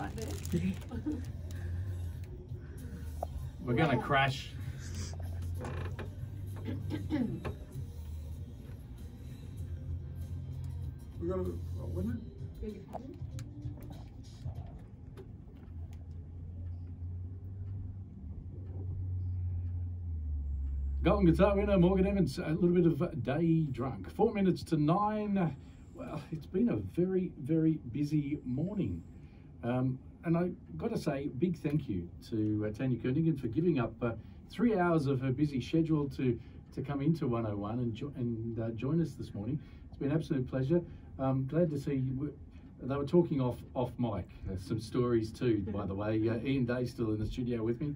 right there. We're going to crash. We got a winner. Beg your pardon? Golden guitar winner Morgan Evans, a little bit of day drunk. 4 minutes to 9. Well, it's been a very, very busy morning. And I got to say, big thank you to Tania Kernaghan for giving up 3 hours of her busy schedule to come into 101 and join us this morning. It's been an absolute pleasure. Glad to see you. They were talking off mic, some stories too, by the way. Ian Day's still in the studio with me.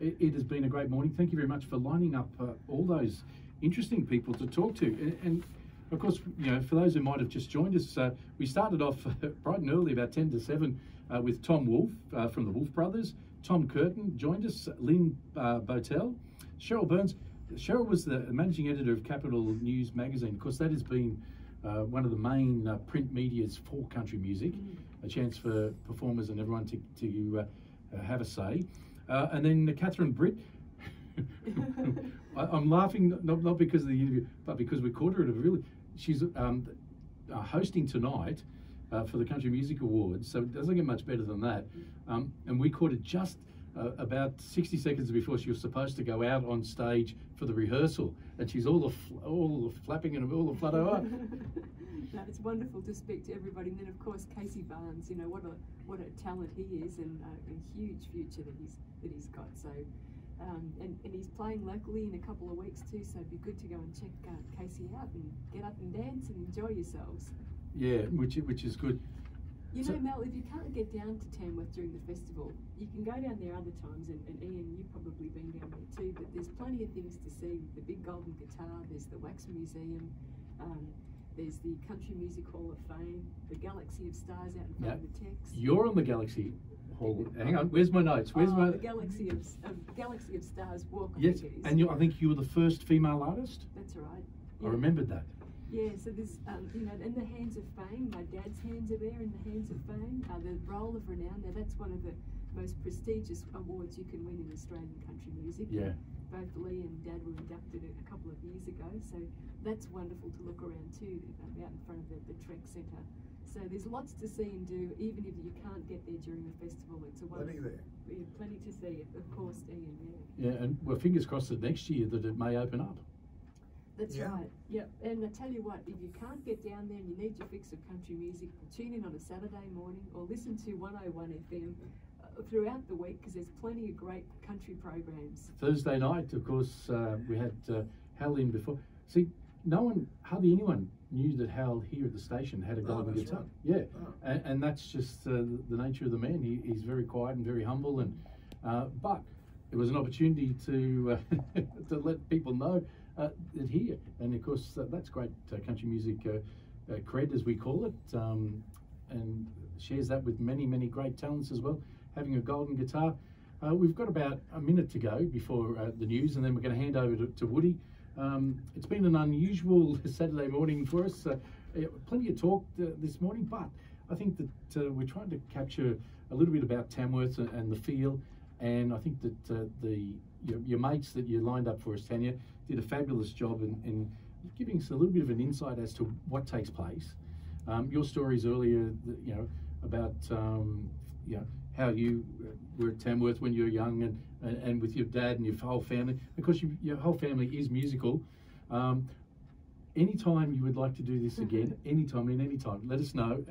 It has been a great morning. Thank you very much for lining up all those interesting people to talk to. And of course, you know, for those who might have just joined us, we started off bright and early, about 10 to 7, with Tom Wolfe from the Wolfe Brothers. Tom Curtin joined us, Lynn Botel, Cheryl Burns. Cheryl was the managing editor of Capital News magazine. Of course, that has been one of the main print medias for country music, a chance for performers and everyone to have a say. And then Catherine Britt. I'm laughing not because of the interview, but because we caught her at a really. She's hosting tonight for the Country Music Awards, so it doesn't get much better than that. And we caught it just about 60 seconds before she was supposed to go out on stage for the rehearsal, and she's all the flapping and all the flutter. No, it's wonderful to speak to everybody, and then of course Casey Barnes. You know what a talent he is, and a huge future that he's got. So, and he's playing locally in a couple of weeks too. So it'd be good to go and check Casey out and get up and dance and enjoy yourselves. Yeah, which is good. You know, Mel, if you can't get down to Tamworth during the festival, you can go down there other times, and Ian, you've probably been down there too, but there's plenty of things to see. The big golden guitar, there's the Wax Museum, there's the Country Music Hall of Fame, the Galaxy of Stars out in front of the Tex. You're on the Galaxy Hall. Hang on, where's my notes? Where's my... The Galaxy of Stars walk. Yes, and I think you were the first female artist? That's right. Yeah. I remembered that. Yeah, so there's, you know, in the Hands of Fame, my dad's hands are there in the Hands of Fame. The Roll of Renown, now that's one of the most prestigious awards you can win in Australian country music. Yeah. Both Lee and Dad were inducted a couple of years ago, so that's wonderful to look around too, out in front of the Trek Centre. So there's lots to see and do, even if you can't get there during the festival. It's a wonderful, plenty to see, of course, Ian. Yeah, and we're fingers crossed that next year that it may open up. That's right. Yep. And I tell you what, if you can't get down there and you need your fix of country music, tune in on a Saturday morning or listen to 101 FM throughout the week, because there's plenty of great country programs. Thursday night, of course, we had Hal in before. See, hardly anyone knew that Hal here at the station had a golden guitar. Right. Yeah, and that's just the nature of the man. He's very quiet and very humble, and but it was an opportunity to to let people know that here, and of course that's great country music cred, as we call it, and shares that with many great talents as well. Having a golden guitar. We've got about a minute to go before the news, and then we're going to hand over to Woody. It's been an unusual Saturday morning for us. Plenty of talk this morning, but I think that we're trying to capture a little bit about Tamworth and the feel, and I think that your mates that you lined up for us, Tania, did a fabulous job in giving us a little bit of an insight as to what takes place. Your stories earlier, you know, about you know, how you were at Tamworth when you were young, and with your dad and your whole family, because your whole family is musical. Anytime you would like to do this again, anytime, let us know.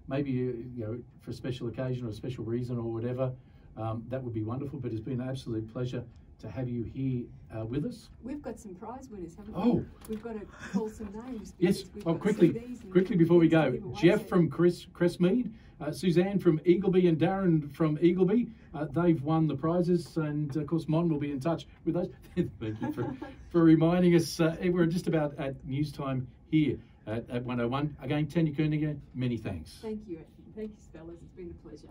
Maybe you know, for a special occasion or a special reason or whatever, that would be wonderful. But it's been an absolute pleasure to have you here with us. We've got some prize winners, haven't we? Oh, we've got to call some names. Yes. Oh, quickly before we go, Jeff from Crestmead, Suzanne from Eagleby, and Darren from Eagleby. They've won the prizes, and of course Mon will be in touch with those. Thank you for reminding us. We're just about at news time here at 101. Again, Tania Kernaghan, many thanks. Thank you, fellas. It's been a pleasure.